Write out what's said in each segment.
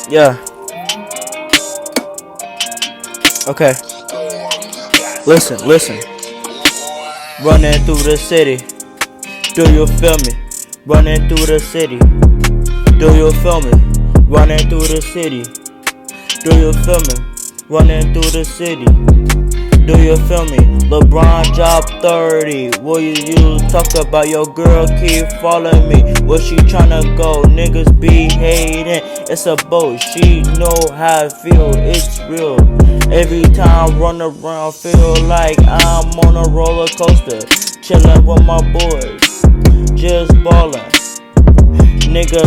Yeah. Okay. Listen. Running through the city. Do you feel me? Running through the city. Do you feel me? Running through the city. Do you feel me? Running through the city. Do you feel me? LeBron dropped 30. Will you talk about your girl keep following me? Where she tryna go? Niggas be hating. It's a boat. She know how I feel. It's real. Every time run around, feel like I'm on a roller coaster. Chillin' with my boys. Just ballin'. Nigga,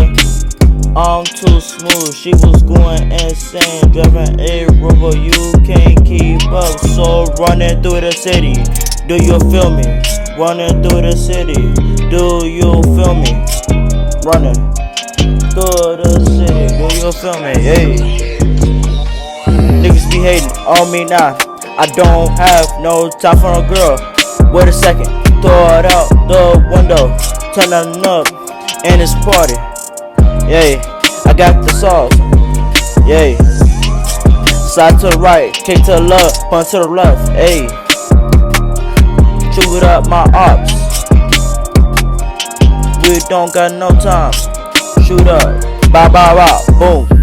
I'm too smooth. She was going insane. Driving a Rover, you can't keep up. So running through the city. Do you feel me? Running through the city. Do you feel me? Running through the city. Do you feel me? Hey. Niggas be hating on me now. I don't have no time for a girl. Wait a second. Throw it out the window. Turning up in this party. Yay, I got the sauce. Yay. Side to the right, kick to the left, punch to the left. Ayy. Chew it up, my ops. We don't got no time. Shoot up. Bow, bow, bow. Boom.